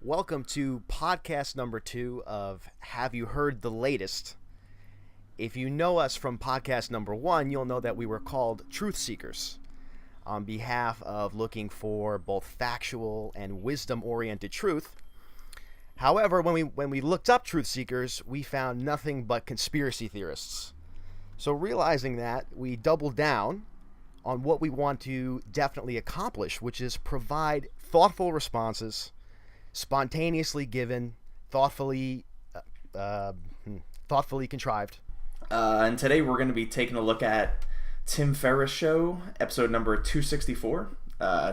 Welcome to podcast number 2 of Have You Heard the Latest? If you know us from podcast number 1, you'll know that we were called Truth Seekers on behalf of looking for both factual and wisdom-oriented truth. However, when we looked up Truth Seekers, we found nothing but conspiracy theorists. So realizing that, we doubled down on what we want to definitely accomplish, which is provide thoughtful responses, spontaneously given, thoughtfully contrived. And today we're going to be taking a look at Tim Ferriss Show, episode number 264.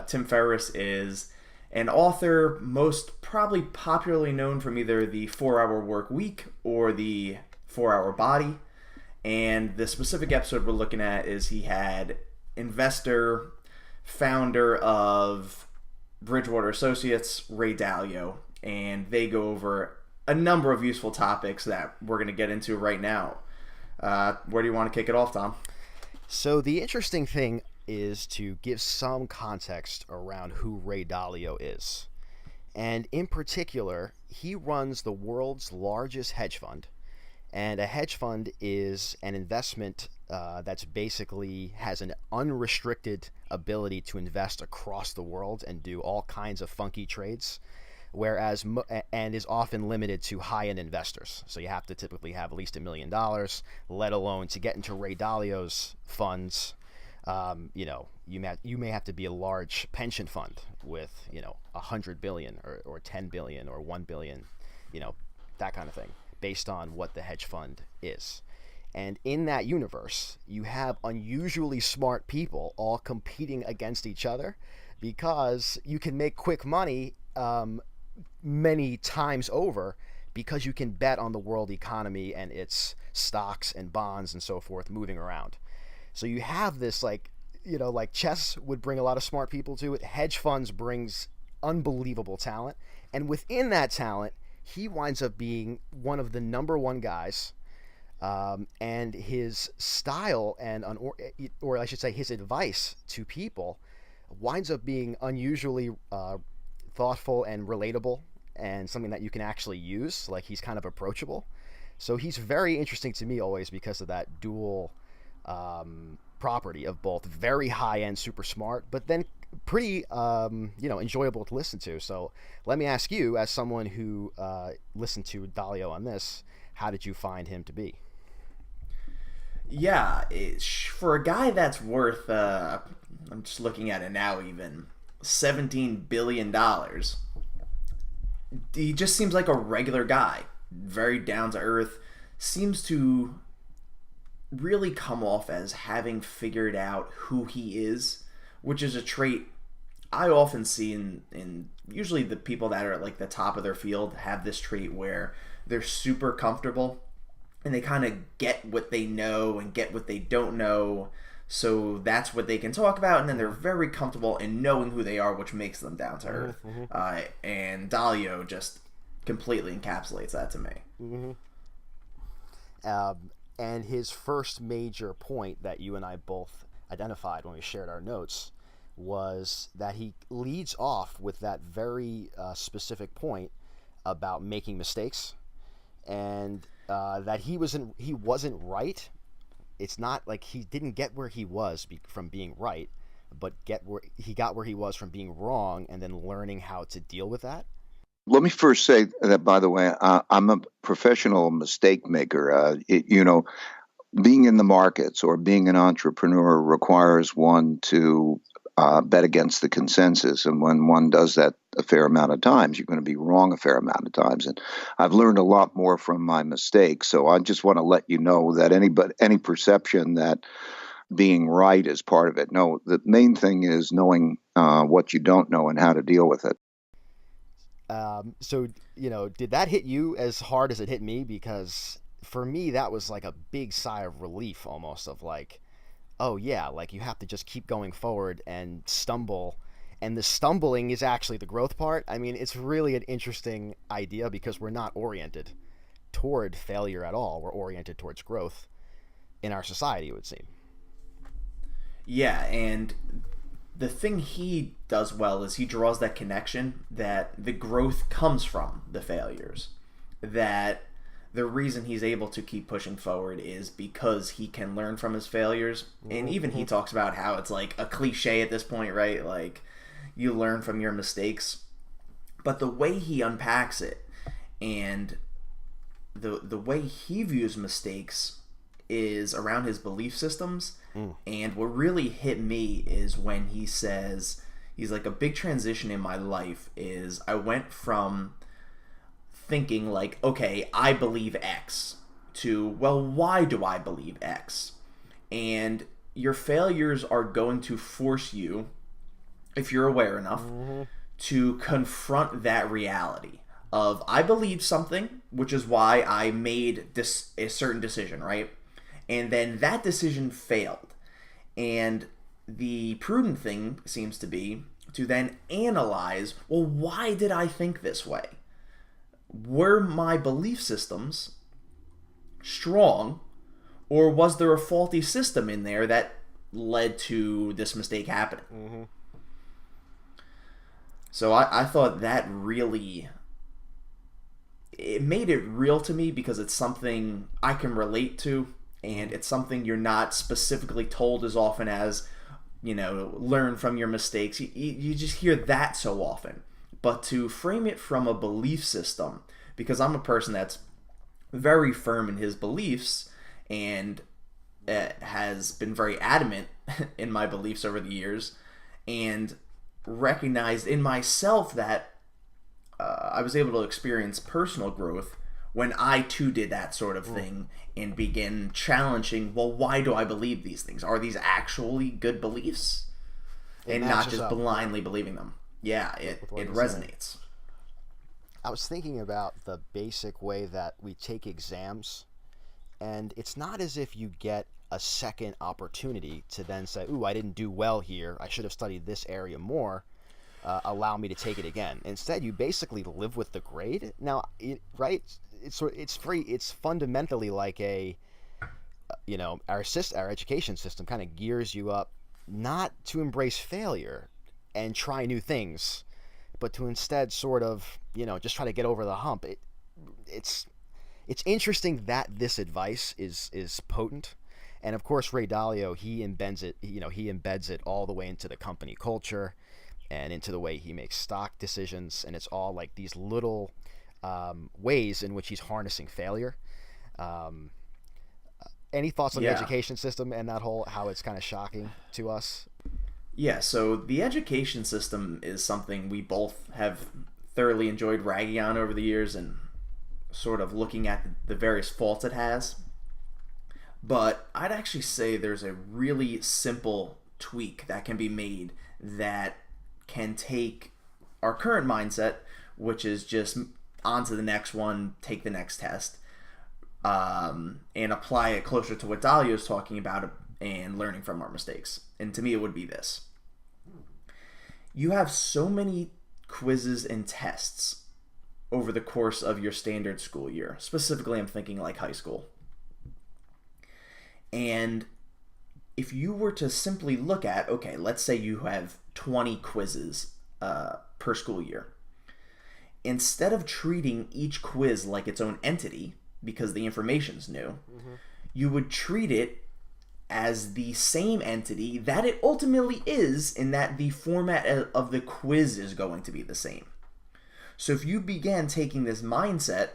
Tim Ferriss is an author most probably popularly known from either the 4-Hour Work Week or the 4-Hour Body. And the specific episode we're looking at is he had investor, founder of Bridgewater Associates, Ray Dalio, and they go over a number of useful topics that we're going to get into right now. Where do you want to kick it off, Tom? So the interesting thing is to give some context around who Ray Dalio is. And in particular, he runs the world's largest hedge fund. And a hedge fund is an investment that's basically has an unrestricted ability to invest across the world and do all kinds of funky trades, whereas and is often limited to high-end investors. So you have to typically have at least $1 million, let alone to get into Ray Dalio's funds. You may have to be a large pension fund with 100 billion or 10 billion or 1 billion, that kind of thing, based on what the hedge fund is. And in that universe, you have unusually smart people all competing against each other because you can make quick money many times over because you can bet on the world economy and its stocks and bonds and so forth moving around. So you have this like chess would bring a lot of smart people to it. Hedge funds brings unbelievable talent. And within that talent, he winds up being one of the number one guys, and his style or I should say his advice to people winds up being unusually thoughtful and relatable and something that you can actually use. Like, he's kind of approachable. So he's very interesting to me always because of that dual property of both very high-end, super smart, but then pretty enjoyable to listen to. So let me ask you, as someone who listened to Dalio on this, how did you find him to be? Yeah, for a guy that's worth, I'm just looking at it now even, $17 billion, he just seems like a regular guy, very down to earth, seems to really come off as having figured out who he is, which is a trait I often see in usually the people that are at like the top of their field have this trait where they're super comfortable and they kind of get what they know and get what they don't know. So that's what they can talk about, and then they're very comfortable in knowing who they are, which makes them down to earth. Mm-hmm. And Dalio just completely encapsulates that to me. Mm-hmm. And his first major point that you and I both identified when we shared our notes was that he leads off with that very specific point about making mistakes, and that he wasn't right. It's not like he didn't get where he was from being right, but he got where he was from being wrong, and then learning how to deal with that. Let me first say that, by the way, I'm a professional mistake maker. Being in the markets or being an entrepreneur requires one to bet against the consensus. And when one does that a fair amount of times, you're going to be wrong a fair amount of times. And I've learned a lot more from my mistakes. So I just want to let you know that any perception that being right is part of it. No, the main thing is knowing what you don't know and how to deal with it. So, did that hit you as hard as it hit me? Because for me, that was like a big sigh of relief almost, of like, oh yeah, like you have to just keep going forward and stumble. And the stumbling is actually the growth part. I mean, it's really an interesting idea because we're not oriented toward failure at all. We're oriented towards growth in our society, it would seem. Yeah, and the thing he does well is he draws that connection that the growth comes from the failures. That the reason he's able to keep pushing forward is because he can learn from his failures. And even he talks about how it's like a cliche at this point, right? Like, you learn from your mistakes. But the way he unpacks it and the way he views mistakes is around his belief systems. And what really hit me is when he says, he's like, a big transition in my life is I went from thinking like, okay, I believe X, to, well, why do I believe X? And your failures are going to force you, if you're aware enough, to confront that reality of, I believe something, which is why I made this a certain decision, right? And then that decision failed. And the prudent thing seems to be to then analyze, well, why did I think this way? Were my belief systems strong, or was there a faulty system in there that led to this mistake happening? So I thought that really, it made it real to me because it's something I can relate to, and it's something you're not specifically told as often as, learn from your mistakes. You just hear that so often. But to frame it from a belief system, because I'm a person that's very firm in his beliefs and has been very adamant in my beliefs over the years, and recognized in myself that I was able to experience personal growth when I too did that sort of thing and began challenging, well, why do I believe these things? Are these actually good beliefs? And not just blindly believing them. Yeah, it resonates. I was thinking about the basic way that we take exams, and it's not as if you get a second opportunity to then say, ooh, I didn't do well here, I should have studied this area more, allow me to take it again. Instead, you basically live with the grade. Now, it's fundamentally like our education system kind of gears you up not to embrace failure and try new things, but to instead sort of, just try to get over the hump. It's interesting that this advice is potent. And of course, Ray Dalio, he embeds it all the way into the company culture and into the way he makes stock decisions. And it's all like these little ways in which he's harnessing failure. Any thoughts on the education system and that whole, how it's kind of shocking to us? Yeah, so the education system is something we both have thoroughly enjoyed ragging on over the years and sort of looking at the various faults it has. But I'd actually say there's a really simple tweak that can be made that can take our current mindset, which is just on to the next one, take the next test, and apply it closer to what Dalio is talking about and learning from our mistakes. And to me, it would be this. You have so many quizzes and tests over the course of your standard school year. Specifically, I'm thinking like high school. And if you were to simply look at, okay, let's say you have 20 quizzes per school year. Instead of treating each quiz like its own entity, because the information's new, you would treat it as the same entity that it ultimately is, in that the format of the quiz is going to be the same. So if you began taking this mindset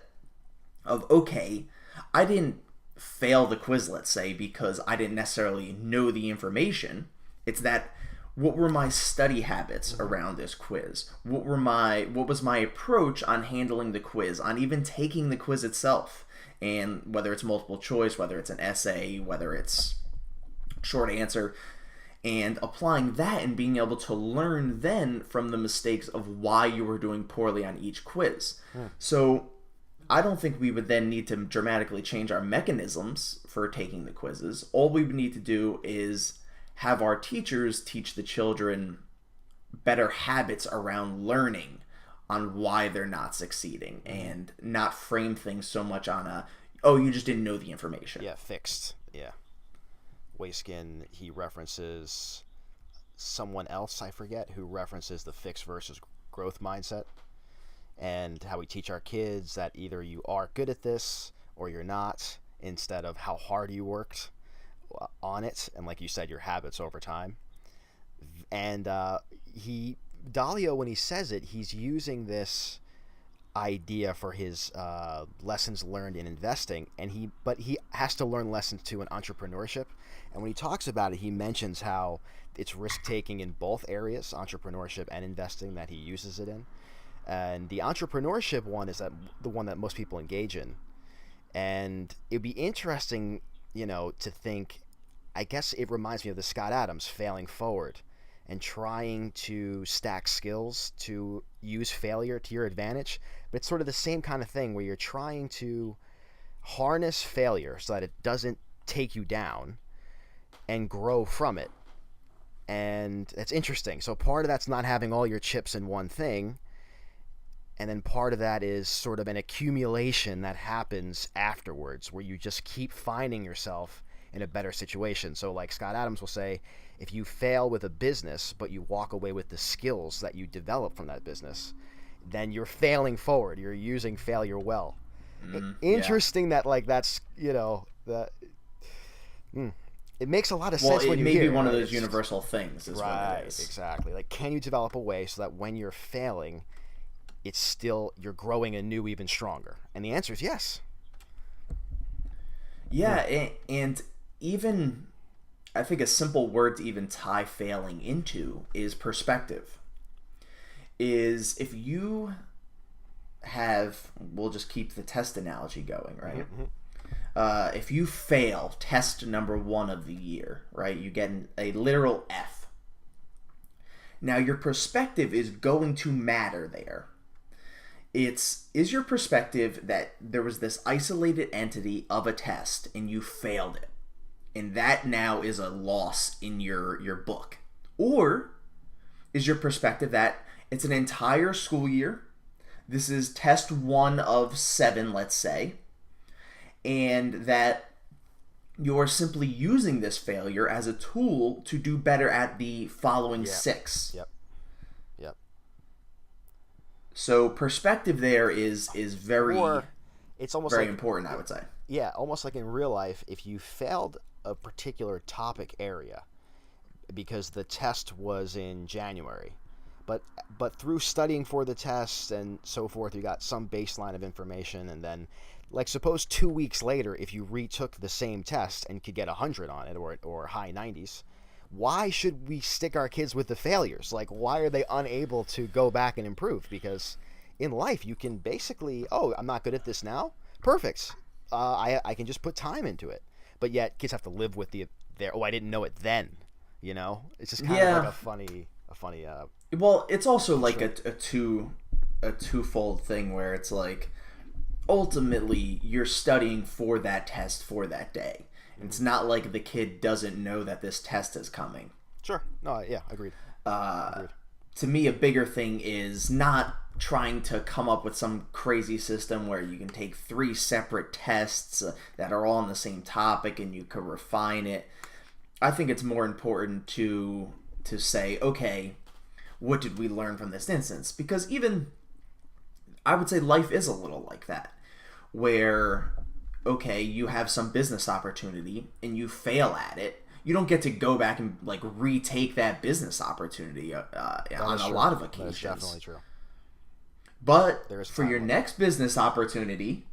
of, okay, I didn't fail the quiz, let's say, because I didn't necessarily know the information. It's that, what were my study habits around this quiz? What was my approach on handling the quiz, on even taking the quiz itself? And whether it's multiple choice, whether it's an essay, whether it's short answer, and applying that and being able to learn then from the mistakes of why you were doing poorly on each quiz. So I don't think we would then need to dramatically change our mechanisms for taking the quizzes. All we would need to do is have our teachers teach the children better habits around learning on why they're not succeeding, and not frame things so much on you just didn't know the information. Yeah, fixed. Yeah. Wayskin, he references someone else, I forget, who references the fixed versus growth mindset, and how we teach our kids that either you are good at this or you're not, instead of how hard you worked on it, and like you said, your habits over time. And Dalio, when he says it, he's using this idea for his lessons learned in investing, but he has to learn lessons too in entrepreneurship. And when he talks about it, he mentions how it's risk taking in both areas, entrepreneurship and investing, that he uses it in. And the entrepreneurship one is the one that most people engage in. And it'd be interesting, to think. I guess it reminds me of the Scott Adams failing forward and trying to stack skills to use failure to your advantage. But it's sort of the same kind of thing where you're trying to harness failure so that it doesn't take you down and grow from it. And that's interesting. So part of that's not having all your chips in one thing. And then part of that is sort of an accumulation that happens afterwards, where you just keep finding yourself in a better situation. So like Scott Adams will say, if you fail with a business, but you walk away with the skills that you develop from that business, then you're failing forward. You're using failure well. Interesting that that's, that it makes a lot of sense when you hear it. Well, it may be one of those universal things is what it is. Exactly. Like, can you develop a way so that when you're failing, it's still, you're growing anew even stronger? And the answer is yes. Yeah, and even, I think a simple word to even tie failing into is perspective. Is if you have, we'll just keep the test analogy going, right? Mm-hmm. If you fail test number 1 of the year, right, you get a literal F. Now your perspective is going to matter there. Is your perspective that there was this isolated entity of a test and you failed it, and that now is a loss in your book? Or is your perspective that it's an entire school year, this is test 1 of 7, let's say, and that you're simply using this failure as a tool to do better at the following 6? Yep. So perspective there is very, it's almost very like, important, I would say. Yeah, almost like in real life, if you failed a particular topic area because the test was in January, but through studying for the test and so forth, you got some baseline of information, and then, like, suppose 2 weeks later, if you retook the same test and could get 100 on it or high 90s, why should we stick our kids with the failures? Like, why are they unable to go back and improve? Because in life, you can basically, I'm not good at this now. Perfect. I can just put time into it. But yet, kids have to live with I didn't know it then. It's just kind of like a funny. Well, it's also like a twofold thing where it's like, ultimately, you're studying for that test for that day. It's not like the kid doesn't know that this test is coming. Sure. No, yeah, agreed. To me, a bigger thing is not trying to come up with some crazy system where you can take 3 separate tests that are all on the same topic and you can refine it. I think it's more important to say, okay, what did we learn from this instance? Because even, I would say life is a little like that, where, okay, you have some business opportunity and you fail at it. You don't get to go back and retake that business opportunity on a lot of occasions. That is definitely true. But for your next business opportunity,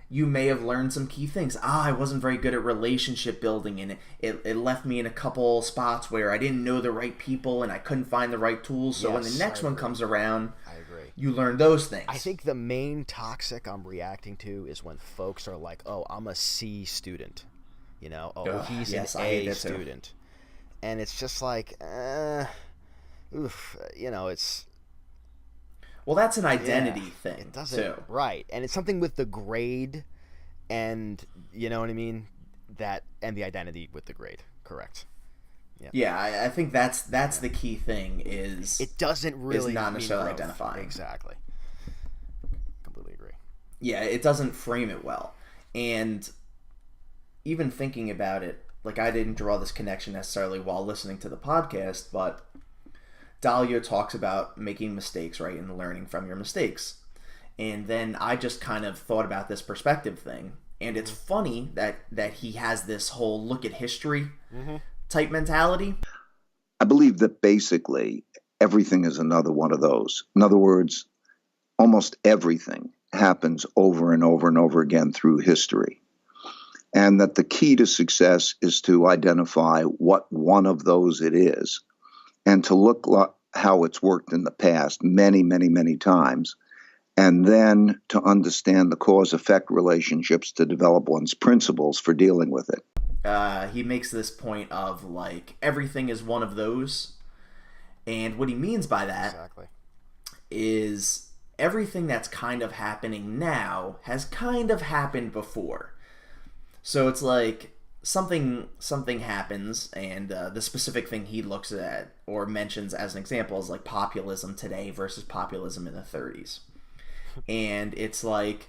you may have learned some key things. I wasn't very good at relationship building, and it left me in a couple spots where I didn't know the right people and I couldn't find the right tools. So when the next one comes around, I agree, you learn those things. I think the main toxic I'm reacting to is when folks are like, I'm a C student. He's an A student. And it's just like, it's... Well, that's an identity thing, it doesn't, too. Right. And it's something with the grade and, you know what I mean? And the identity with the grade. Correct. Yeah, I think that's the key thing is... It doesn't really is not necessarily identifying. Exactly. Completely agree. Yeah, it doesn't frame it well. And even thinking about it, like I didn't draw this connection necessarily while listening to the podcast, but Dalio talks about making mistakes, right, and learning from your mistakes. And then I just kind of thought about this perspective thing. And it's funny that he has this whole look at history type mentality. I believe that basically everything is another one of those. In other words, almost everything happens over and over and over again through history. And that the key to success is to identify what one of those it is and to look how it's worked in the past many, many, many times, and then to understand the cause-effect relationships to develop one's principles for dealing with it. He makes this point of, like, everything is one of those. And what he means by that is everything that's kind of happening now has kind of happened before. So it's like something happens, and the specific thing he looks at or mentions as an example is like populism today versus populism in the 30s. And it's like,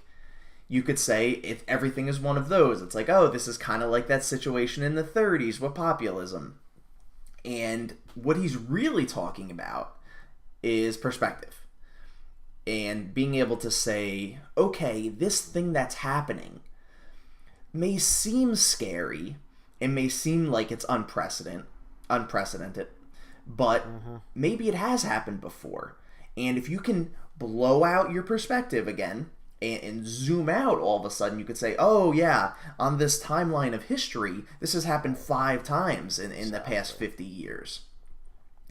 you could say if everything is one of those, it's like, oh, this is kind of like that situation in the 30s with populism. And what he's really talking about is perspective. And being able to say, okay, this thing that's happening may seem scary and may seem like it's unprecedented, but maybe it has happened before. And if you can blow out your perspective again and zoom out, all of a sudden you could say, oh yeah, on this timeline of history, this has happened 5 times in the past 50 years.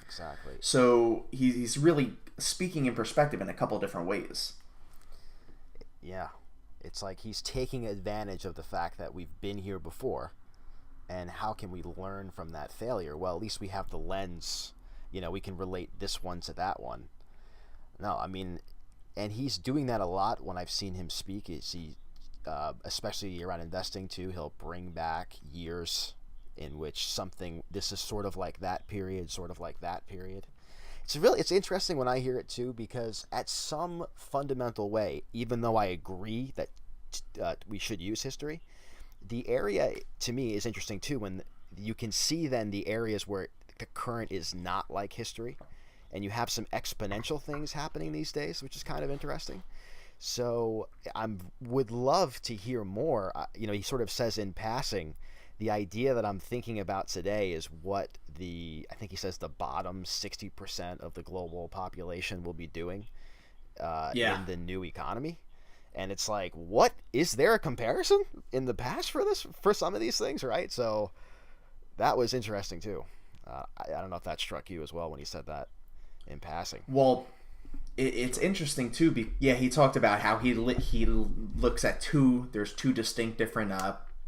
Exactly. So he's really speaking in perspective in a couple different ways. Yeah. It's like he's taking advantage of the fact that we've been here before, and how can we learn from that failure? Well, at least we have the lens, we can relate this one to that one. No, I mean, and he's doing that a lot when I've seen him speak. Especially around investing too, he'll bring back years in which this is sort of like that period, sort of like that period. It's interesting when I hear it too, because at some fundamental way, even though I agree that we should use history, the area to me is interesting too, when you can see then the areas where the current is not like history, and you have some exponential things happening these days, which is kind of interesting. So I would love to hear more. He sort of says in passing, the idea that I'm thinking about today is what I think he says the bottom 60% of the global population will be doing in the new economy. And it's like, what? Is there a comparison in the past for some of these things, right? So that was interesting too. I don't know if that struck you as well when he said that in passing. Well, it's interesting too. He talked about how he looks at there's 2 distinct different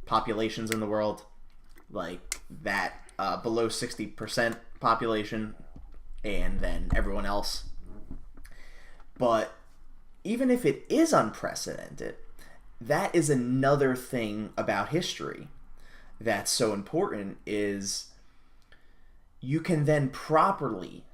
populations in the world, like that below 60% population, and then everyone else. But even if it is unprecedented, that is another thing about history that's so important, is you can then properly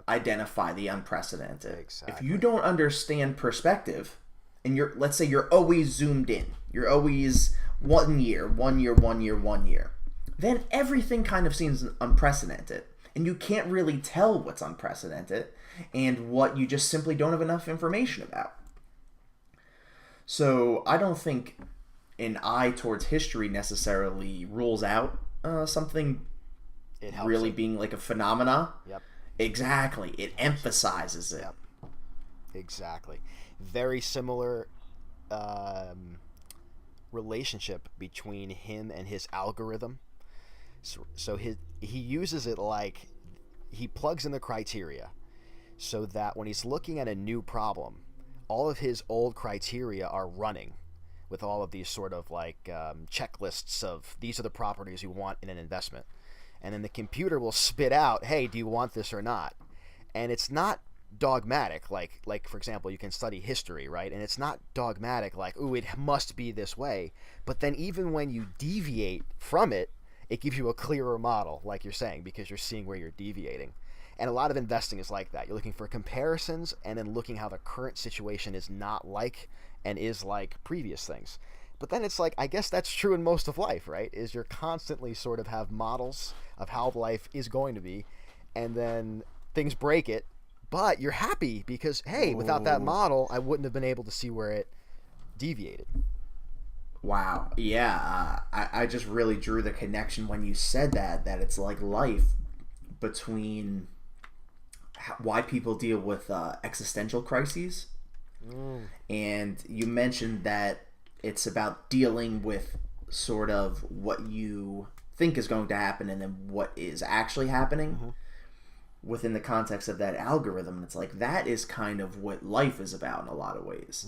identify the unprecedented. Exactly. If you don't understand perspective, and let's say you're always zoomed in, you're always 1 year, then everything kind of seems unprecedented, and you can't really tell what's unprecedented and what you just simply don't have enough information about. So I don't think an eye towards history necessarily rules out something really being like a phenomena. Yep. Exactly. It emphasizes it. Yep. Exactly. Very similar relationship between him and his algorithm. So he uses it like he plugs in the criteria so that when he's looking at a new problem, all of his old criteria are running with all of these sort of like checklists of these are the properties you want in an investment. And then the computer will spit out, hey, do you want this or not? And it's not dogmatic, like for example, you can study history, right? And it's not dogmatic like, ooh, it must be this way. But then even when you deviate from it, it gives you a clearer model, like you're saying, because you're seeing where you're deviating. And a lot of investing is like that. You're looking for comparisons and then looking how the current situation is not like and is like previous things. But then it's like, I guess that's true in most of life, right? Is you're constantly sort of have models of how life is going to be, and then things break it, but you're happy because, hey, without that Ooh. model, I wouldn't have been able to see where it deviated. Wow. Yeah. I just really drew the connection when you said that it's like life between why people deal with existential crises. And you mentioned that it's about dealing with sort of what you think is going to happen and then what is actually happening within the context of that algorithm. And it's like that is kind of what life is about in a lot of ways.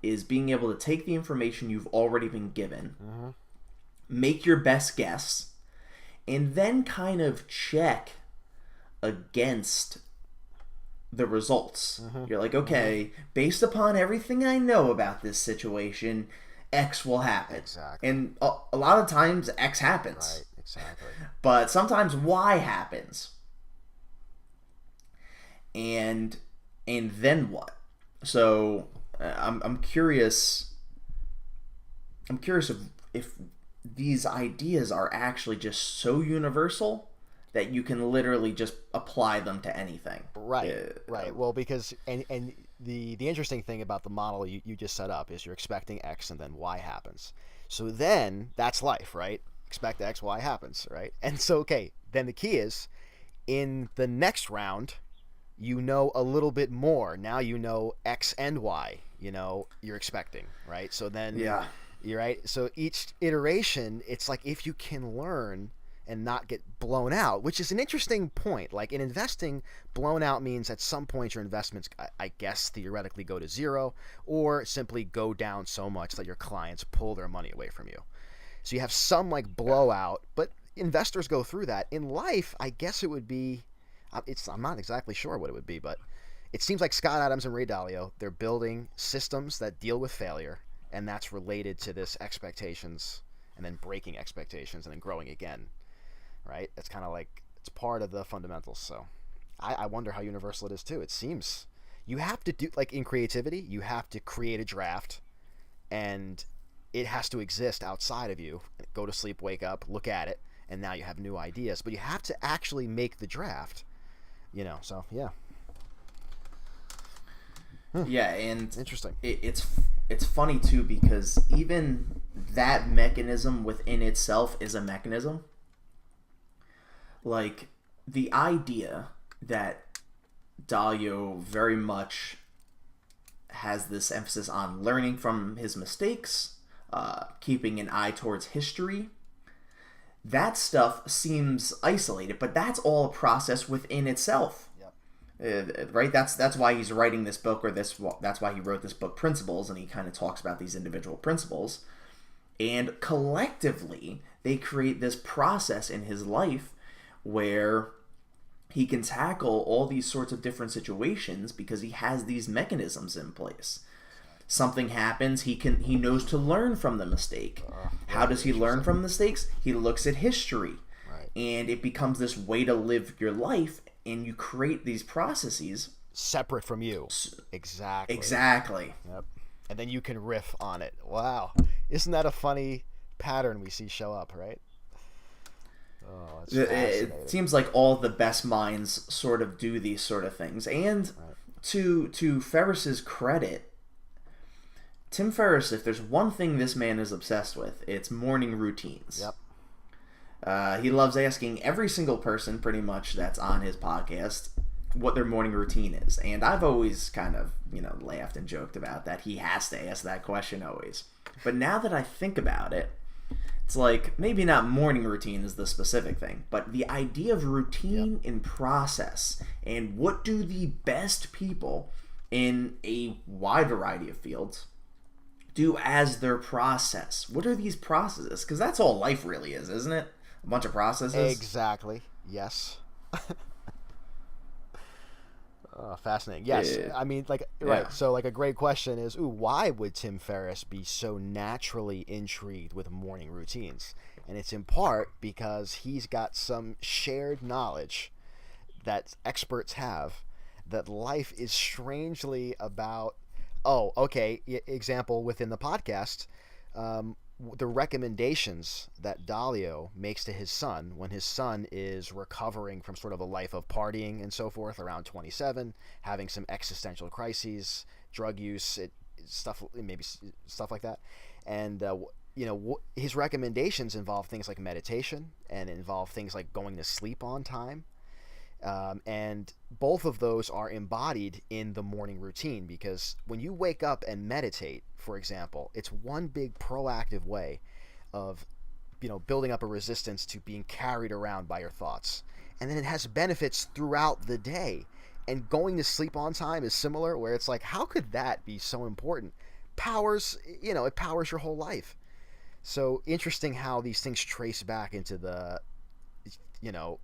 Is being able to take the information you've already been given, make your best guess, and then kind of check against the results. You're like, okay, based upon everything I know about this situation, X will happen. Exactly. And a lot of times X happens. Right, exactly. But sometimes Y happens. And then what? So I'm curious. I'm curious if these ideas are actually just so universal that you can literally just apply them to anything. Right, right. Well, because and the interesting thing about the model you just set up is you're expecting X and then Y happens. So then that's life, right? Expect X, Y happens, right? And so okay, then the key is in the next round, you know a little bit more. Now you know X and Y. You know you're expecting, right? So then you're right. So each iteration, it's like if you can learn and not get blown out, which is an interesting point. Like in investing, blown out means at some point your investments, I guess, theoretically go to zero or simply go down so much that your clients pull their money away from you. So you have some like blowout, but investors go through that. In life, I guess it would be, I'm not exactly sure what it would be, but it seems like Scott Adams and Ray Dalio, they're building systems that deal with failure, and that's related to this expectations and then breaking expectations and then growing again. Right? It's kind of like it's part of the fundamentals. So I wonder how universal it is too. It seems you have to do, like in creativity, you have to create a draft and it has to exist outside of you. Go to sleep, wake up, look at it, and now you have new ideas. But you have to actually make the draft. So yeah. Yeah, and Interesting. It's funny too because even that mechanism within itself is a mechanism. Like the idea that Dalio very much has this emphasis on learning from his mistakes, keeping an eye towards history. That stuff seems isolated, but that's all a process within itself. Right? That's why he's writing this book, or that's why he wrote this book, Principles, and he kind of talks about these individual principles. And collectively, they create this process in his life where he can tackle all these sorts of different situations because he has these mechanisms in place. Something happens, he knows to learn from the mistake. How does he learn from mistakes? He looks at history. Right. And it becomes this way to live your life, and you create these processes Separate from you. Exactly. Exactly. Yep. And then you can riff on it. Wow. Isn't that a funny pattern we see show up, right? Oh, it's fascinating. It seems like all the best minds sort of do these sort of things. And to Ferriss's credit, Tim Ferriss, if there's one thing this man is obsessed with, it's morning routines. Yep. He loves asking every single person pretty much that's on his podcast what their morning routine is. And I've always kind of, laughed and joked about that. He has to ask that question always. But now that I think about it, it's like maybe not morning routine is the specific thing, but the idea of routine and process, and what do the best people in a wide variety of fields do as their process? What are these processes? Because that's all life really is, isn't it? A bunch of processes. Exactly. Yes. Fascinating. Yes. I mean, right. So, a great question is, why would Tim Ferriss be so naturally intrigued with morning routines? And it's in part because he's got some shared knowledge that experts have that life is strangely about Oh, okay. Example within the podcast, the recommendations that Dalio makes to his son when his son is recovering from sort of a life of partying and so forth around 27, having some existential crises, drug use, stuff, maybe stuff like that. And, his recommendations involve things like meditation and involve things like going to sleep on time, and both of those are embodied in the morning routine, because when you wake up and meditate, for example, it's one big proactive way of building up a resistance to being carried around by your thoughts. And then it has benefits throughout the day. And going to sleep on time is similar, where it's like, how could that be so important? It powers your whole life. So interesting how these things trace back into the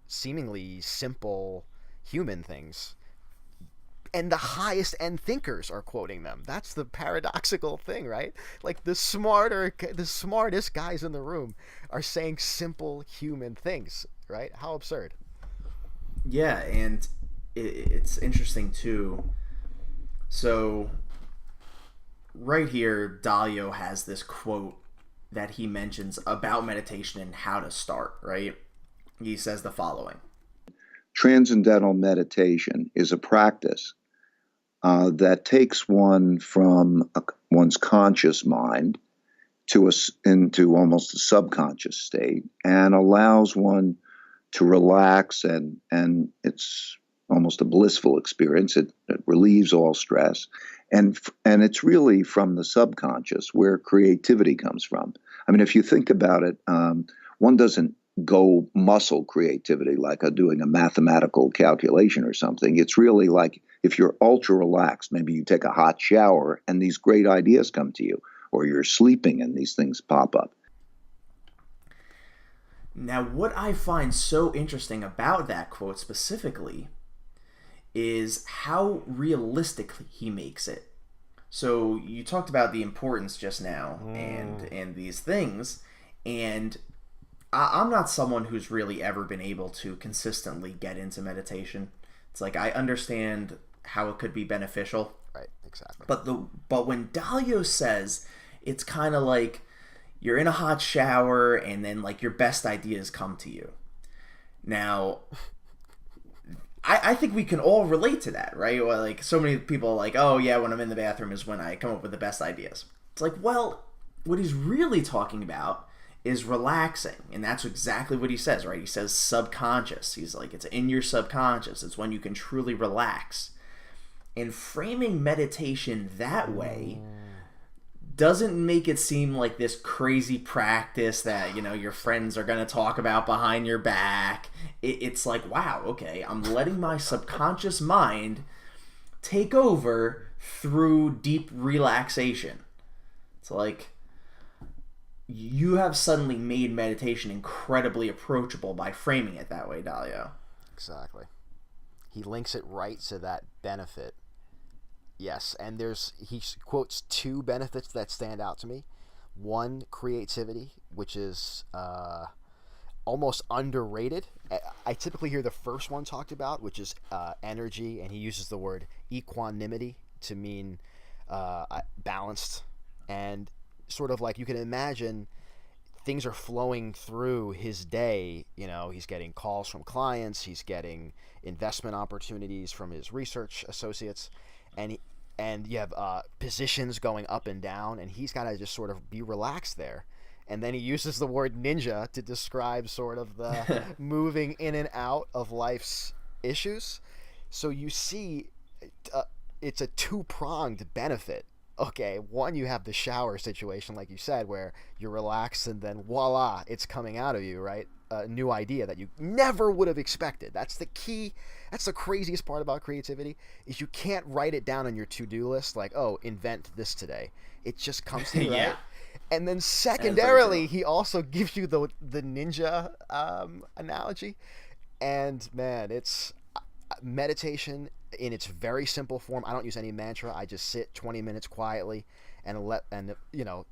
seemingly simple human things. And the highest end thinkers are quoting them. That's the paradoxical thing, right? Like the smartest guys in the room are saying simple human things, right? How absurd. Yeah, and it's interesting too. So, right here, Dalio has this quote that he mentions about meditation and how to start, right? He says the following: Transcendental meditation is a practice that takes one from one's conscious mind into almost a subconscious state, and allows one to relax, and it's almost a blissful experience. It relieves all stress, and it's really from the subconscious where creativity comes from. I mean, if you think about it, one doesn't go muscle creativity like doing a mathematical calculation or something. It's really like if you're ultra relaxed, maybe you take a hot shower and these great ideas come to you, or you're sleeping and these things pop up. Now, what I find so interesting about that quote specifically is how realistic he makes it. So you talked about the importance just now and these things, and I'm not someone who's really ever been able to consistently get into meditation. It's like I understand how it could be beneficial. Right, exactly. But when Dalio says it's kind of like you're in a hot shower and then like your best ideas come to you. Now, I think we can all relate to that, right? Well, like so many people are like, oh yeah, when I'm in the bathroom is when I come up with the best ideas. It's like, well, what he's really talking about is relaxing, and that's exactly what he says, right? He says subconscious. He's like, it's in your subconscious. It's when you can truly relax. And framing meditation that way doesn't make it seem like this crazy practice that, your friends are going to talk about behind your back. It's like, wow, okay, I'm letting my subconscious mind take over through deep relaxation. It's like you have suddenly made meditation incredibly approachable by framing it that way, Dalio. Exactly. He links it right to that benefit. Yes, and he quotes two benefits that stand out to me. One, creativity, which is almost underrated. I typically hear the first one talked about, which is energy, and he uses the word equanimity to mean balanced. And sort of like you can imagine things are flowing through his day. He's getting calls from clients, he's getting investment opportunities from his research associates, and you have positions going up and down, and he's got to just sort of be relaxed there. And then he uses the word ninja to describe sort of the moving in and out of life's issues. So you see, it's a two-pronged benefit. Okay, one, you have the shower situation, like you said, where you're relaxed and then voila, it's coming out of you, right? A new idea that you never would have expected. That's the key. That's the craziest part about creativity, is you can't write it down on your to-do list like, oh, invent this today. It just comes to you, right? Yeah. And then secondarily, he also gives you the ninja analogy. And man, it's meditation in its very simple form. I don't use any mantra. I just sit 20 minutes quietly and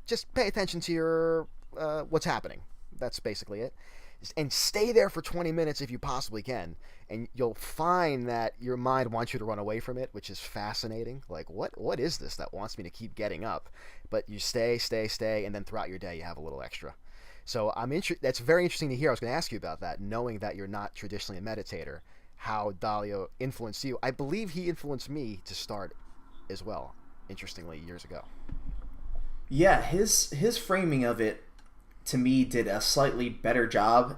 just pay attention to your what's happening. That's basically it. and stay there for 20 minutes if you possibly can, and you'll find that your mind wants you to run away from it, which is fascinating. Like, what is this that wants me to keep getting up? But you stay, and then throughout your day you have a little extra. So that's very interesting to hear. I was going to ask you about that, knowing that you're not traditionally a meditator, how Dalio influenced you. I believe he influenced me to start as well, interestingly, years ago. Yeah, his framing of it, to me, did a slightly better job,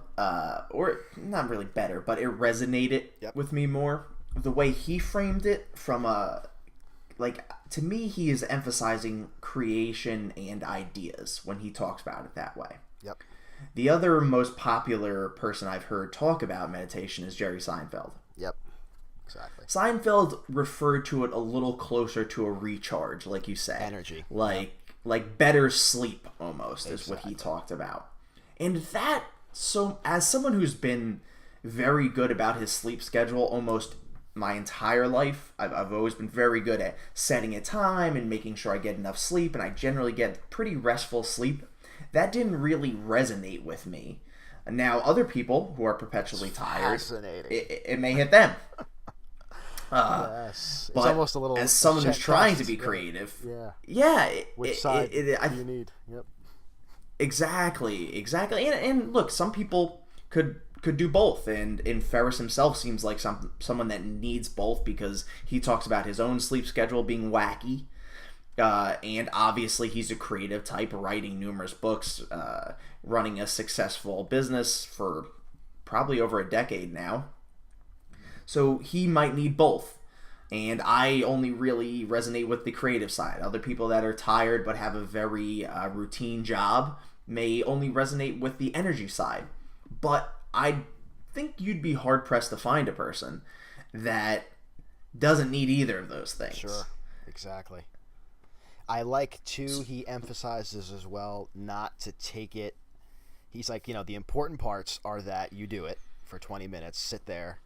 or not really better, but it resonated with me more. The way he framed it from to me, he is emphasizing creation and ideas when he talks about it that way. Yep. The other most popular person I've heard talk about meditation is Jerry Seinfeld. Yep. Exactly. Seinfeld referred to it a little closer to a recharge, like you said. Energy. Like better sleep, almost, is what he talked about. And that, so as someone who's been very good about his sleep schedule almost my entire life, I've always been very good at setting a time and making sure I get enough sleep, and I generally get pretty restful sleep. That didn't really resonate with me. Now, other people who are perpetually tired, it may hit them. Yes, but it's almost a little. As someone who's trying to be creative, which side do you need? Yep. Exactly, and look, some people could do both, and Ferriss himself seems like someone that needs both, because he talks about his own sleep schedule being wacky, and obviously he's a creative type, writing numerous books, running a successful business for probably over a decade now. So he might need both. And I only really resonate with the creative side. Other people that are tired but have a very routine job may only resonate with the energy side. But I think you'd be hard-pressed to find a person that doesn't need either of those things. Sure, exactly. I like, too, he emphasizes as well not to take it. He's like, the important parts are that you do it for 20 minutes, sit there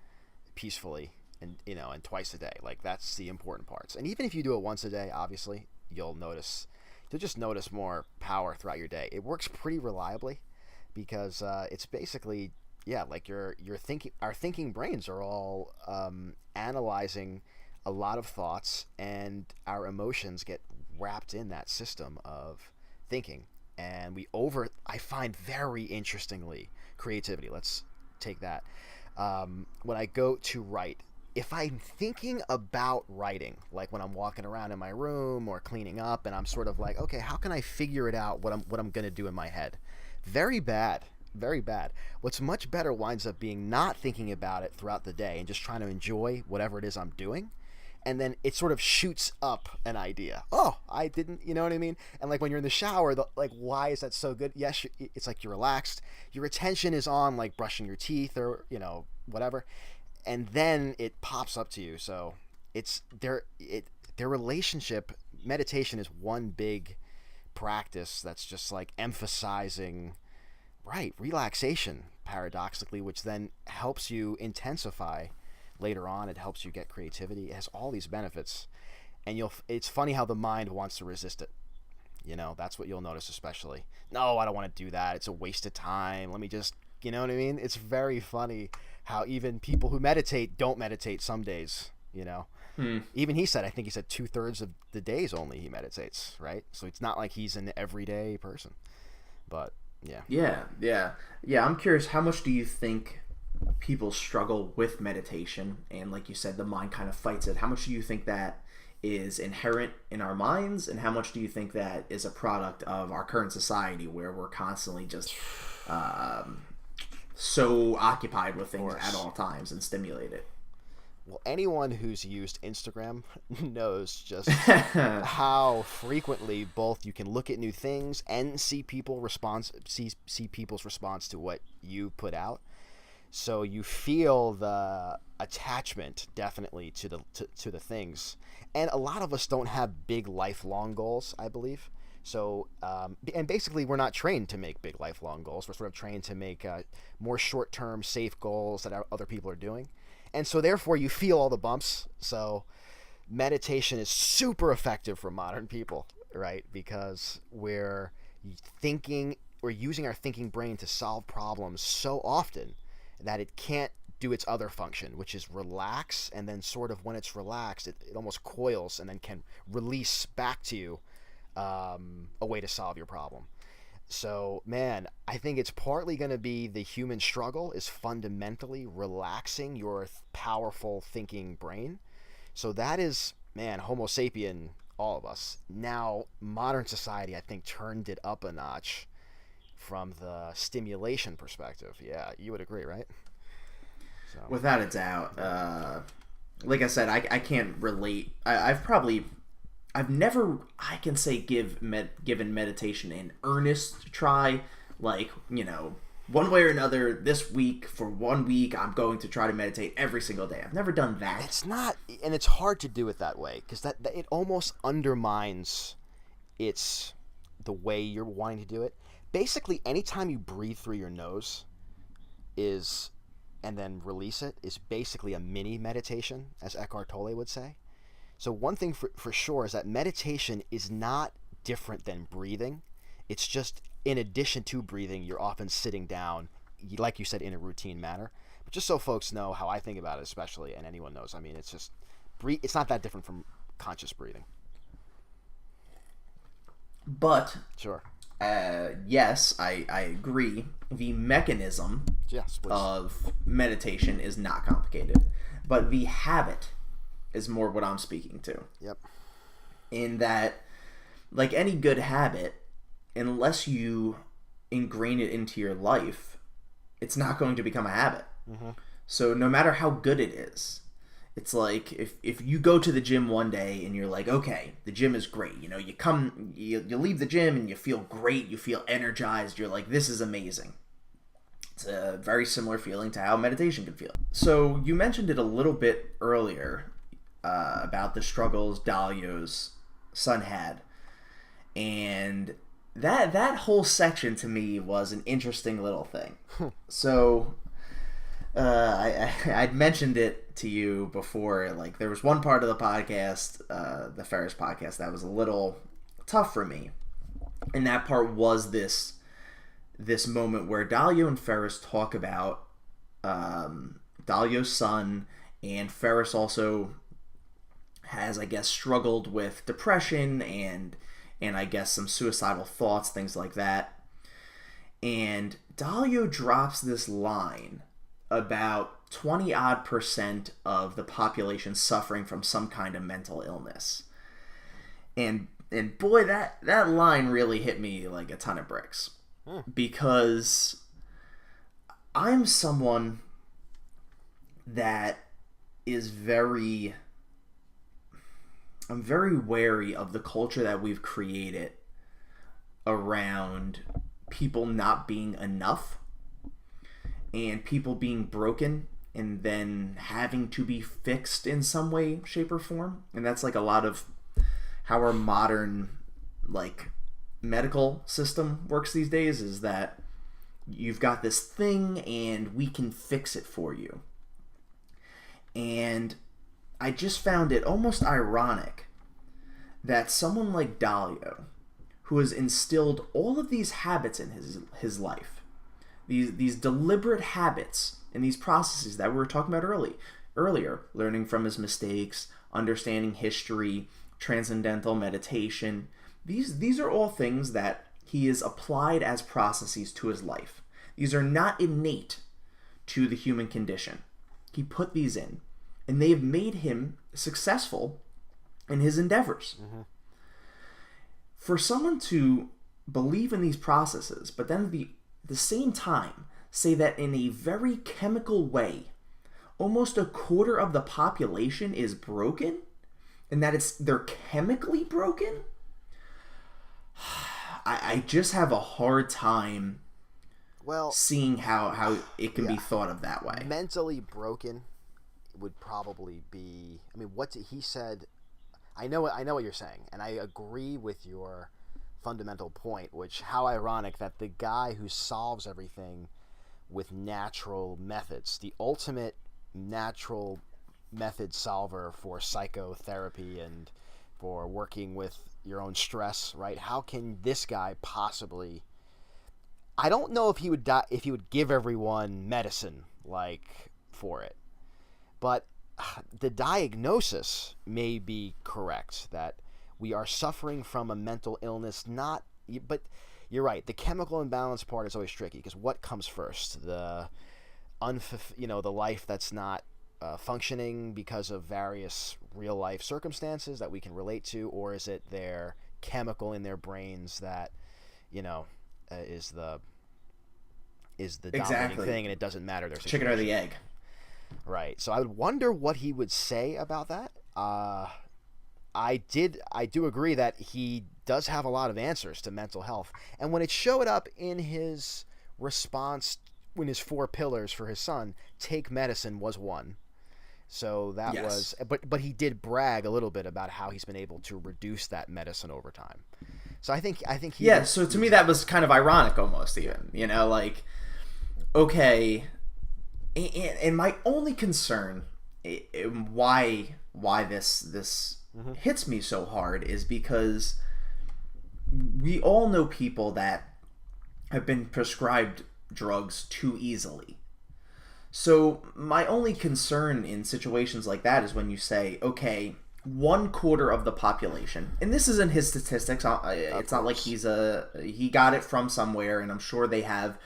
peacefully, and twice a day. Like, that's the important parts. And even if you do it once a day, obviously you'll just notice more power throughout your day. It works pretty reliably, because it's basically like our thinking brains are all analyzing a lot of thoughts, and our emotions get wrapped in that system of thinking, and I find very interestingly creativity. Let's take that. When I go to write, if I'm thinking about writing, like when I'm walking around in my room or cleaning up, and I'm sort of like, okay, how can I figure it out, what I'm going to do in my head? Very bad. What's much better winds up being not thinking about it throughout the day and just trying to enjoy whatever it is I'm doing. And then it sort of shoots up an idea. Oh, I didn't, you know what I mean? And like when you're in the shower, why is that so good? Yes, it's like you're relaxed. Your attention is on like brushing your teeth or, whatever. And then it pops up to you. So it's their relationship. Meditation is one big practice that's just like emphasizing, relaxation, paradoxically, which then helps you intensify later on. It helps you get creativity. It has all these benefits, and it's funny how the mind wants to resist it. That's what you'll notice, especially. No, I don't want to do that. It's a waste of time. Let me just, you know what I mean? It's very funny how even people who meditate don't meditate some days, Even he said, I think he said 2/3 of the days only he meditates, right? So it's not like he's an everyday person. But, yeah. Yeah, I'm curious, how much do you think people struggle with meditation, and like you said, the mind kind of fights it? How much do you think that is inherent in our minds, and how much do you think that is a product of our current society, where we're constantly just so occupied with things at all times and stimulated? Well, anyone who's used Instagram knows just how frequently both you can look at new things and see people's response to what you put out. So you feel the attachment definitely to the things, and a lot of us don't have big lifelong goals, I believe. So and basically we're not trained to make big lifelong goals. We're sort of trained to make more short-term, safe goals that other people are doing, and so therefore you feel all the bumps. So meditation is super effective for modern people, right? Because we're thinking we're using our thinking brain to solve problems so often that it can't do its other function, which is relax, and then sort of when it's relaxed, it almost coils and then can release back to you a way to solve your problem. So, man, I think it's partly going to be the human struggle is fundamentally relaxing your powerful thinking brain. So that is, man, Homo sapien, all of us. Now, modern society, I think, turned it up a notch from the stimulation perspective. Yeah, you would agree, right? So. Without a doubt. Like I said, I can't relate. I've never, I can say, given meditation an earnest try. Like, one way or another, this week, for 1 week, I'm going to try to meditate every single day. I've never done that. It's not, and it's hard to do it that way, because that it almost undermines the way you're wanting to do it. Basically, anytime you breathe through your nose and then release it is basically a mini meditation, as Eckhart Tolle would say. So one thing for sure is that meditation is not different than breathing. It's just, in addition to breathing, you're often sitting down, like you said, in a routine manner. But just so folks know how I think about it, especially, and anyone knows, I mean, it's just, it's not that different from conscious breathing. But, sure. Yes, I agree. The mechanism of meditation is not complicated. But the habit is more what I'm speaking to. Yep. In that, like any good habit, unless you ingrain it into your life, it's not going to become a habit. Mm-hmm. So no matter how good it is, it's like if you go to the gym one day and you're like, okay, the gym is great. You leave the gym and you feel great. You feel energized. You're like, this is amazing. It's a very similar feeling to how meditation can feel. So you mentioned it a little bit earlier, about the struggles Dalio's son had, and that whole section to me was an interesting little thing. So I'd mentioned it to you before. Like, there was one part of the podcast, the Ferriss podcast, that was a little tough for me, and that part was this moment where Dalio and Ferriss talk about Dalio's son, and Ferriss also has, I guess, struggled with depression and I guess some suicidal thoughts, things like that. And Dalio drops this line about 20% of the population suffering from some kind of mental illness. And boy, that line really hit me like a ton of bricks. Because I'm someone that is I'm very wary of the culture that we've created around people not being enough and people being broken and then having to be fixed in some way, shape, or form. And that's like a lot of how our modern like medical system works these days, is that you've got this thing and we can fix it for you. And I just found it almost ironic that someone like Dalio, who has instilled all of these habits in his life, these deliberate habits and these processes that we were talking about earlier, learning from his mistakes, understanding history, transcendental meditation, these are all things that he has applied as processes to his life. These are not innate to the human condition. He put these in, and they have made him successful in his endeavors. Mm-hmm. For someone to believe in these processes, but then at the same time say that in a very chemical way, almost a quarter of the population is broken, and that they're chemically broken, I just have a hard time seeing how it can be thought of that way. Mentally broken would probably be, I mean, he said, I know what you're saying, and I agree with your fundamental point, which, how ironic that the guy who solves everything with natural methods, the ultimate natural method solver for psychotherapy and for working with your own stress, right? How can this guy possibly I don't know if he would if he would give everyone medicine like for it, but the diagnosis may be correct that we are suffering from a mental illness. Not, but you're right. The chemical imbalance part is always tricky because what comes first? The the life that's not functioning because of various real life circumstances that we can relate to, or is it their chemical in their brains that is the dominating thing, and it doesn't matter their situation. Chicken or the egg. Right. So I would wonder what he would say about that. I do agree that he does have a lot of answers to mental health, and when it showed up in his response, when his 4 pillars for his son, take medicine was one. So that was, but he did brag a little bit about how he's been able to reduce that medicine over time. So I think he. Yeah. So to me, that was kind of ironic, almost even. Okay. And my only concern, why this hits me so hard, is because we all know people that have been prescribed drugs too easily. So my only concern in situations like that is when you say, okay, 1/4 of the population, and this isn't his statistics. It's not like he got it from somewhere, and I'm sure they have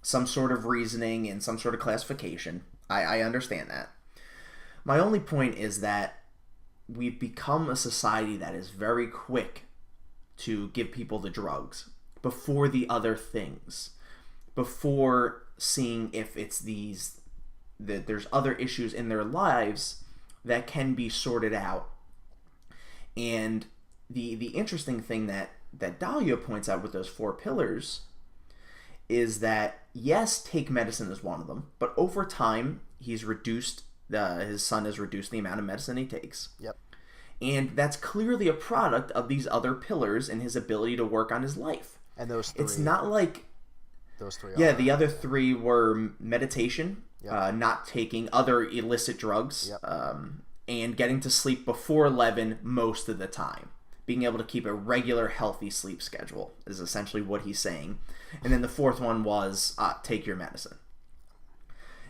some sort of reasoning and some sort of classification. I understand that. My only point is that we've become a society that is very quick to give people the drugs before the other things, before seeing if it's that there's other issues in their lives that can be sorted out. And the interesting thing that Dalio points out with those 4 pillars is that, yes, take medicine is one of them, but over time his son has reduced the amount of medicine he takes. Yep. And that's clearly a product of these other pillars and his ability to work on his life. And those 3. It's not like those 3. Yeah, the other 3 were meditation, Yep. not taking other illicit drugs, Yep. And getting to sleep before 11 most of the time. Being able to keep a regular, healthy sleep schedule is essentially what he's saying. And then the 4th one was take your medicine.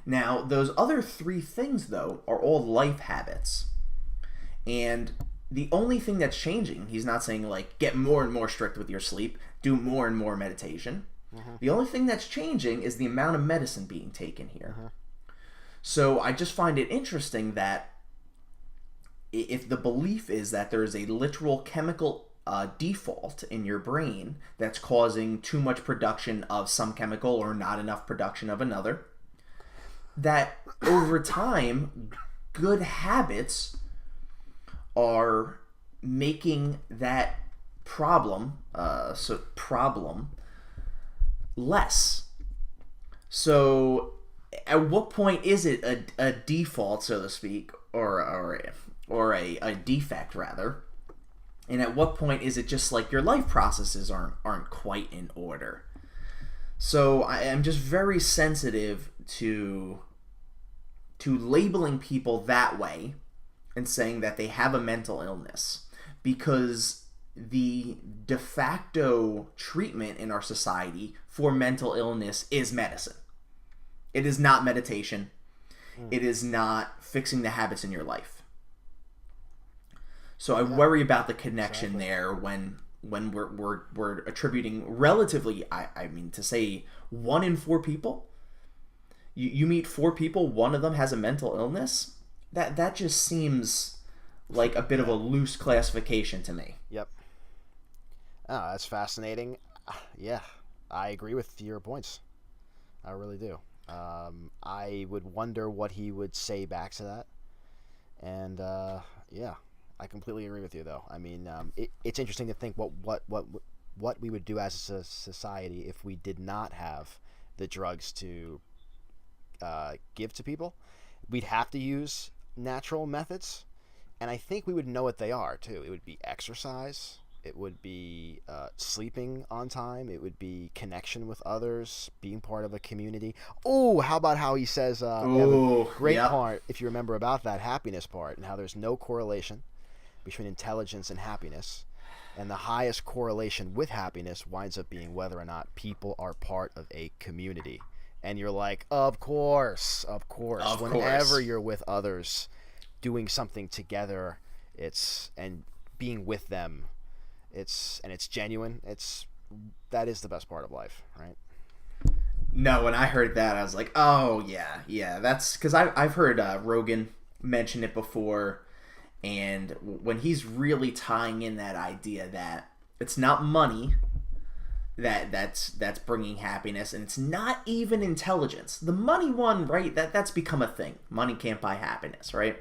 Now, those other 3 things, though, are all life habits. And the only thing that's changing, he's not saying, like, get more and more strict with your sleep, do more and more meditation. Mm-hmm. The only thing that's changing is the amount of medicine being taken here. Mm-hmm. So I just find it interesting that if the belief is that there is a literal chemical default in your brain that's causing too much production of some chemical or not enough production of another, that over time, good habits are making that problem less. So at what point is it a default, so to speak, or a defect rather? And at what point is it just like your life processes aren't quite in order? So I am just very sensitive to labeling people that way and saying that they have a mental illness, because the de facto treatment in our society for mental illness is medicine. It is not meditation. It is not fixing the habits in your life. So I worry about the connection there when we're attributing relatively, I mean, to say 1 in 4 people, you meet 4 people, 1 of them has a mental illness. That just seems like a bit of a loose classification to me. Yep. Oh, that's fascinating. Yeah, I agree with your points. I really do. I would wonder what he would say back to that. And yeah, I completely agree with you, though. I mean, it's interesting to think what we would do as a society if we did not have the drugs to give to people. We'd have to use natural methods, and I think we would know what they are too. It would be exercise. It would be sleeping on time. It would be connection with others, being part of a community. Oh, how about how he says, great part, if you remember, about that happiness part, and how there's no correlation between intelligence and happiness. And the highest correlation with happiness winds up being whether or not people are part of a community. And you're like, of course. Whenever you're with others, doing something together, and being with them, it's genuine. That is the best part of life, right? No, when I heard that, I was like, oh, yeah. That's because I've heard Rogan mention it before, and when he's really tying in that idea that it's not money that's bringing happiness, and it's not even intelligence. The money one, right, that's become a thing. Money can't buy happiness, right?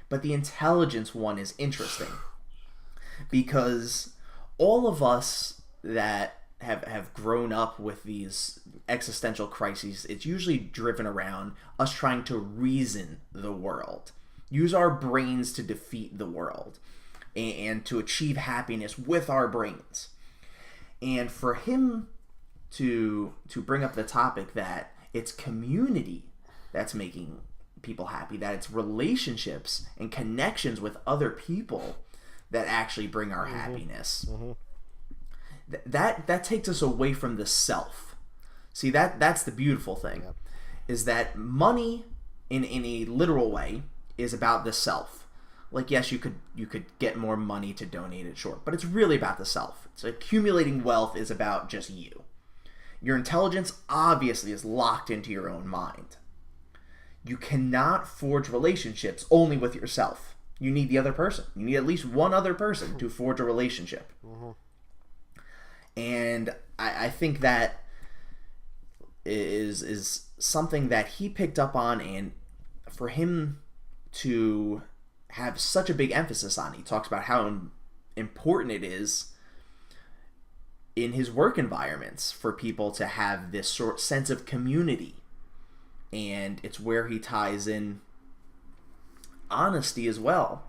But the intelligence one is interesting because all of us that have grown up with these existential crises, it's usually driven around us trying to reason the world, use our brains to defeat the world, and to achieve happiness with our brains. And for him to bring up the topic that it's community that's making people happy, that it's relationships and connections with other people that actually bring our happiness. That takes us away from the self. See, that's the beautiful thing. Yep. Is that money in a literal way is about the self. Like, yes, you could get more money to donate it, sure, but it's really about the self. So accumulating wealth is about just you. Your intelligence obviously is locked into your own mind. You cannot forge relationships only with yourself. You need the other person. You need at least one other person to forge a relationship. And I think that is something that he picked up on, and for him to have such a big emphasis on, he talks about how important it is in his work environments for people to have this sort sense of community. And it's where he ties in honesty as well.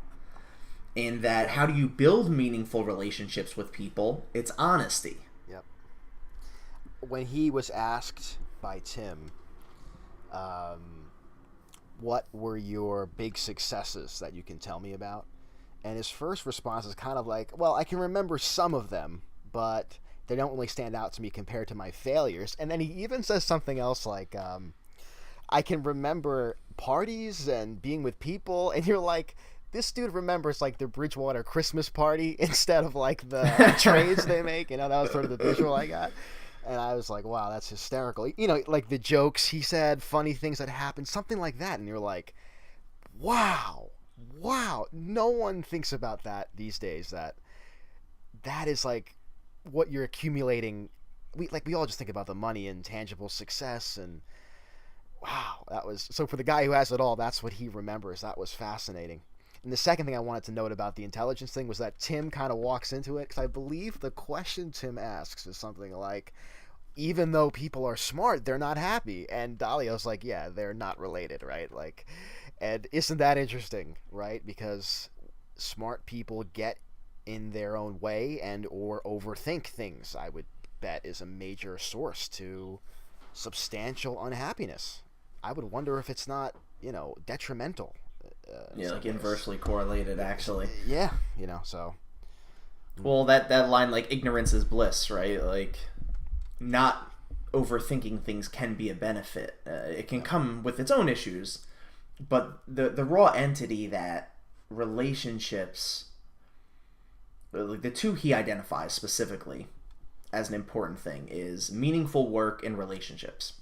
And that how do you build meaningful relationships with people? It's honesty. Yep. When he was asked by Tim, what were your big successes that you can tell me about? And his first response is kind of like, well, I can remember some of them, but they don't really stand out to me compared to my failures. And then he even says something else like, I can remember parties and being with people, and you're like, this dude remembers like the Bridgewater Christmas party instead of like the trades they make. You know, that was sort of the visual I got. And I was like, wow, that's hysterical. You know, like the jokes he said, funny things that happened, something like that. And you're like, wow. No one thinks about that these days, that is like what you're accumulating. We all just think about the money and tangible success, and wow, that was so for the guy who has it all, that's what he remembers. That was fascinating. And the second thing I wanted to note about the intelligence thing was that Tim kind of walks into it, because I believe the question Tim asks is something like, even though people are smart, they're not happy. And Dalio's like, yeah, they're not related, right? Like, and isn't that interesting, right? Because smart people get in their own way and or overthink things, I would bet, is a major source to substantial unhappiness. I would wonder if it's not, detrimental. Yeah, like inversely correlated, actually. Yeah, so. Well, that line, like, ignorance is bliss, right? Like, not overthinking things can be a benefit. It can come with its own issues, but the raw entity that relationships, like the two he identifies specifically as an important thing, is meaningful work and relationships.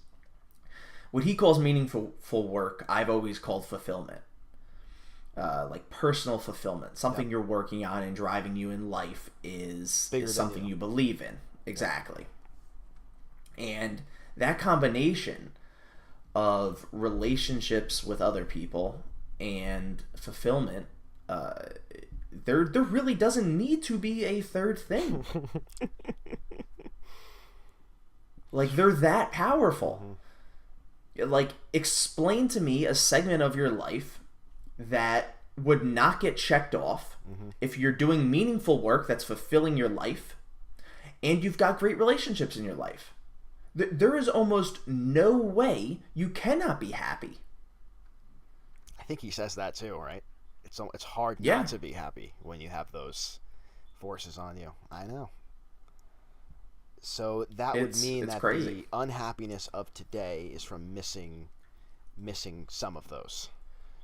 What he calls meaningful work, I've always called fulfillment. Like personal fulfillment, something you're working on and driving you in life is something you believe in. Exactly. And that combination of relationships with other people and fulfillment, there really doesn't need to be a third thing. Like, they're that powerful. Like, explain to me a segment of your life that would not get checked off if you're doing meaningful work that's fulfilling your life and you've got great relationships in your life. There is almost no way you cannot be happy. I think he says that too, right? It's hard not to be happy when you have those forces on you. I know. So that would It's mean that crazy. the unhappiness of today is from missing some of those,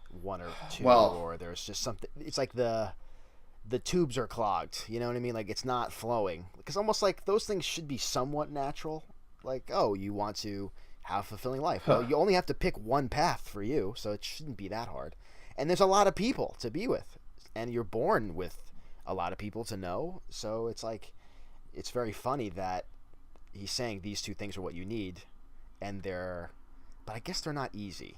one or two, Well, or there's just something. It's like the tubes are clogged. You know what I mean? Like it's not flowing. Because almost like those things should be somewhat natural. Like, oh, you want to have a fulfilling life. Well, you only have to pick one path for you, so it shouldn't be that hard. And there's a lot of people to be with, and you're born with a lot of people to know. So it's like, it's very funny that he's saying these two things are what you need, and but I guess they're not easy,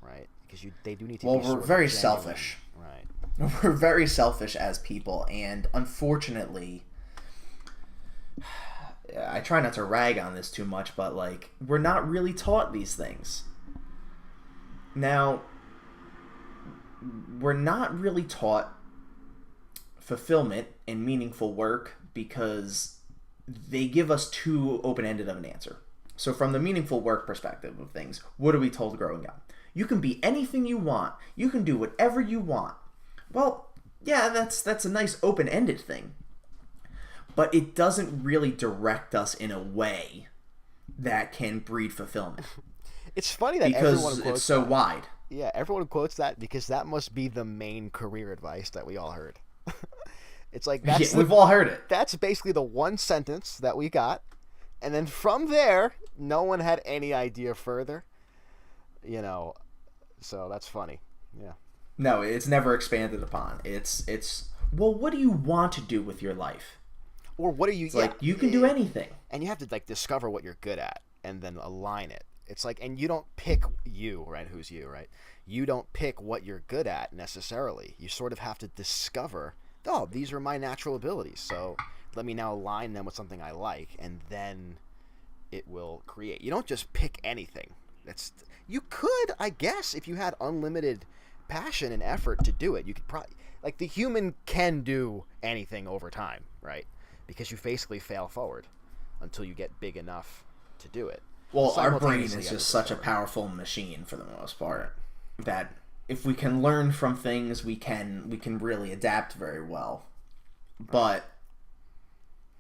right? Because they do need to. Well, be we're sort of very genuine. selfish. Right. We're very selfish as people, and unfortunately, I try not to rag on this too much, but like, we're not really taught these things. Now, we're not really taught fulfillment and meaningful work because they give us too open-ended of an answer. So from the meaningful work perspective of things, what are we told growing up? You can be anything you want. You can do whatever you want. Well, yeah, that's a nice open-ended thing. But it doesn't really direct us in a way that can breed fulfillment. It's funny that everyone Because quotes it's so that. wide. Yeah, everyone quotes that because that must be the main career advice that we all heard. It's like Yeah, we've all heard it. that's basically the one sentence that we got, and then from there, no one had any idea further. You know, so that's funny. Yeah. No, it's never expanded upon. It's well, what do you want to do with your life? Or what are you? It's like you can do anything. And you have to like discover what you're good at and then align it. It's like, and you don't pick you, right? Who's you, right? You don't pick what you're good at necessarily. You sort of have to discover, oh, these are my natural abilities. So let me now align them with something I like, and then it will create. You don't just pick anything. You could, I guess, if you had unlimited passion and effort to do it, you could probably, like, the human can do anything over time, right? Because you basically fail forward until you get big enough to do it. Well, our brain Simultaneously, is you have just to such a discover. powerful machine for the most part that if we can learn from things, we can really adapt very well. But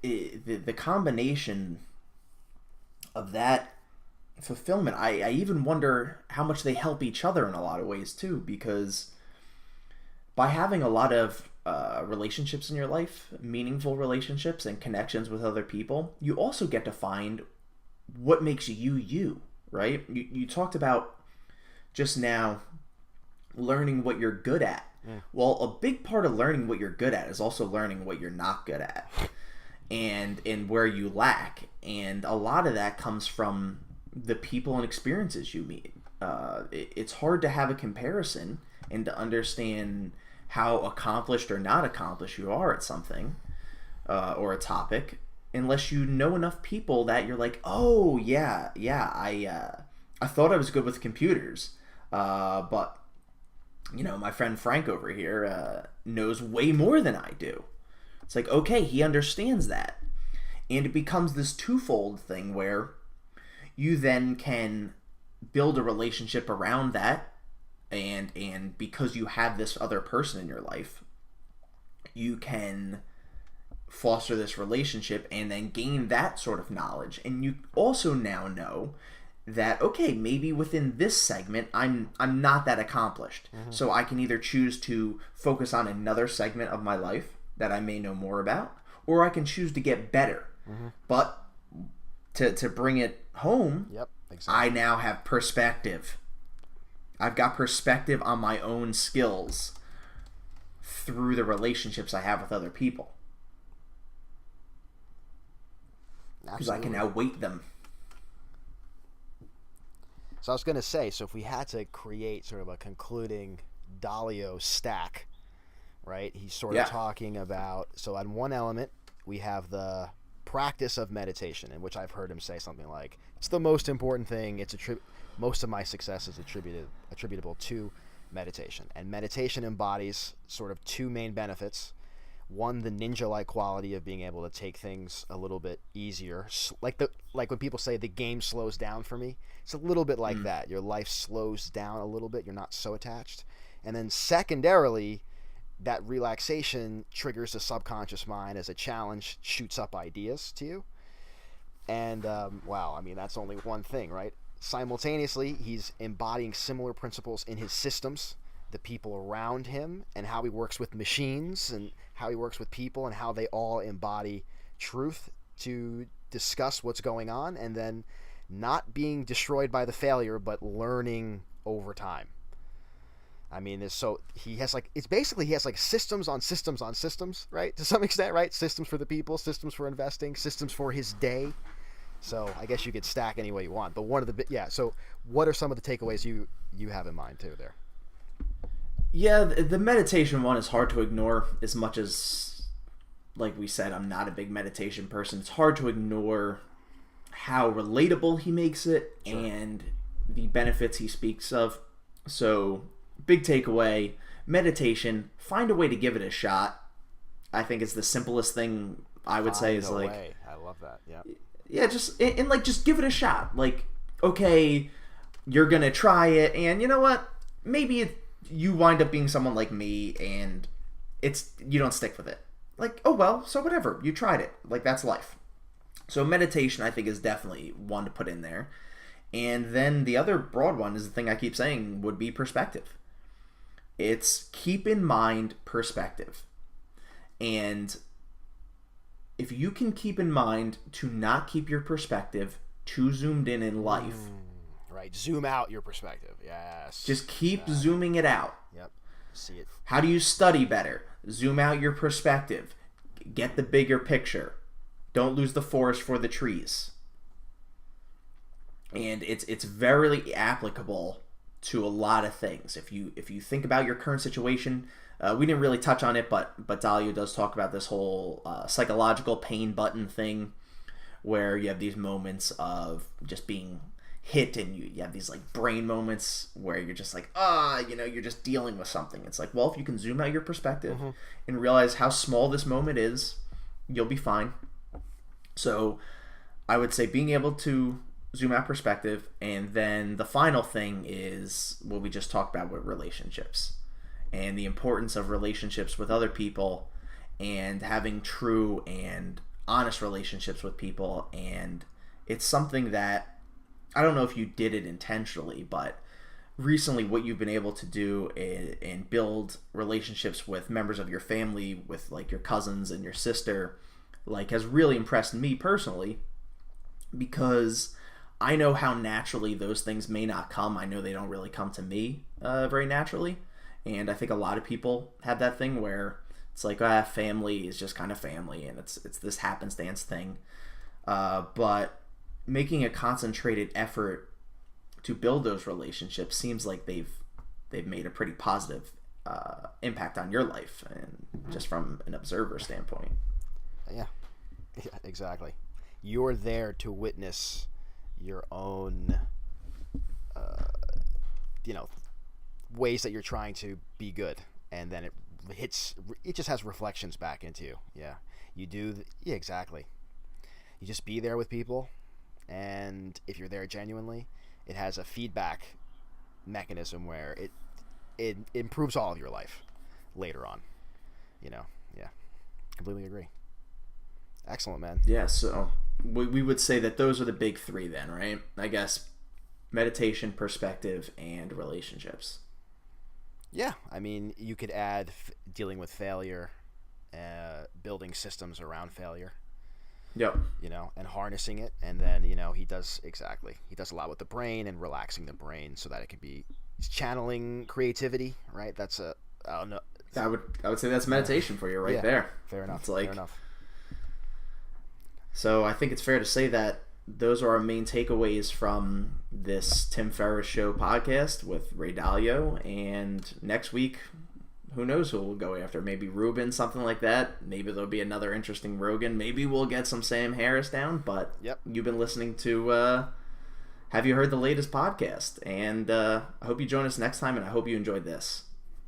the combination of that fulfillment, I even wonder how much they help each other in a lot of ways too, because by having a lot of relationships in your life, meaningful relationships and connections with other people, you also get to find what makes you, right? You talked about just now learning what you're good at. Well, a big part of learning what you're good at is also learning what you're not good at and where you lack. And a lot of that comes from the people and experiences you meet. It's hard to have a comparison and to understand how accomplished or not accomplished you are at something or a topic unless you know enough people that you're like, oh yeah, I thought I was good with computers, but you know, my friend Frank over here knows way more than I do. It's like, okay, he understands that, and it becomes this twofold thing where you then can build a relationship around that, and because you have this other person in your life, you can foster this relationship and then gain that sort of knowledge. And you also now know that, okay, maybe within this segment I'm not that accomplished. So I can either choose to focus on another segment of my life that I may know more about, or I can choose to get better. But to bring it home, Yep, exactly. I now have perspective. I've got perspective on my own skills through the relationships I have with other people. Because I can now weight them. So I was going to say, so if we had to create sort of a concluding Dalio stack, right? He's sort of talking about, so on one element, we have the practice of meditation, in which I've heard him say something like, it's the most important thing. Most of my success is attributable to meditation. And meditation embodies sort of two main benefits. One, the ninja-like quality of being able to take things a little bit easier. Like when people say the game slows down for me, it's a little bit like that. Your life slows down a little bit. You're not so attached. And then secondarily, that relaxation triggers the subconscious mind as a challenge, shoots up ideas to you. And wow, I mean, that's only one thing, right? Simultaneously, he's embodying similar principles in his systems, the people around him, and how he works with machines, and how he works with people, and how they all embody truth to discuss what's going on, and then not being destroyed by the failure, but learning over time. I mean, he has systems on systems on systems, right? To some extent, right? Systems for the people, systems for investing, systems for his day. So I guess you could stack any way you want. But so what are some of the takeaways you have in mind too there? Yeah, the meditation one is hard to ignore as much as, like we said, I'm not a big meditation person. It's hard to ignore how relatable he makes it, sure, and the benefits he speaks of. So, big takeaway, meditation, find a way to give it a shot. I think it's the simplest thing I would say is like... I love that, yeah. Yeah, just give it a shot. Like, okay, you're going to try it, and you know what? Maybe you wind up being someone like me, and you don't stick with it. Like, oh well, so whatever. You tried it. Like, that's life. So meditation, I think, is definitely one to put in there. And then the other broad one is the thing I keep saying would be perspective. It's keep in mind perspective. And if you can keep in mind to not keep your perspective too zoomed in life. Right. Zoom out your perspective. Yes. Just keep zooming it out. Yep. See it. How do you study better? Zoom out your perspective. Get the bigger picture. Don't lose the forest for the trees. And it's very applicable to a lot of things. If you think about your current situation, we didn't really touch on it, but Dalio does talk about this whole psychological pain button thing, where you have these moments of just being hit, and you have these like brain moments where you're just like, you're just dealing with something. It's like, well, if you can zoom out your perspective and realize how small this moment is, you'll be fine. So I would say being able to zoom out perspective, and then the final thing is what we just talked about with relationships and the importance of relationships with other people, and having true and honest relationships with people. And it's something that, I don't know if you did it intentionally, but recently what you've been able to do and build relationships with members of your family, with like your cousins and your sister, like has really impressed me personally, because I know how naturally those things may not come. I know they don't really come to me very naturally. And I think a lot of people have that thing where it's like, family is just kind of family, and it's this happenstance thing. But making a concentrated effort to build those relationships seems like they've made a pretty positive impact on your life, and just from an observer standpoint. Yeah, exactly. You're there to witness your own, ways that you're trying to be good, and then it just has reflections back into you. Yeah, you do. Yeah, exactly. You just be there with people, and if you're there genuinely, it has a feedback mechanism where it improves all of your life later on. Yeah, completely agree. Excellent, man. Yeah, so we would say that those are the big three then, right? I guess meditation, perspective, and relationships. Yeah, I mean, you could add dealing with failure, building systems around failure. Yep. And harnessing it, and then he does a lot with the brain and relaxing the brain so that it can be channeling creativity, right? That's I don't know. I would say that's meditation for you right there. Fair enough. It's like, fair enough. So I think it's fair to say that those are our main takeaways from this Tim Ferriss Show podcast with Ray Dalio. And next week, who knows who we'll go after? Maybe Ruben, something like that. Maybe there'll be another interesting Rogan. Maybe we'll get some Sam Harris down. But You've been listening to Have You Heard the Latest podcast? And I hope you join us next time, and I hope you enjoyed this.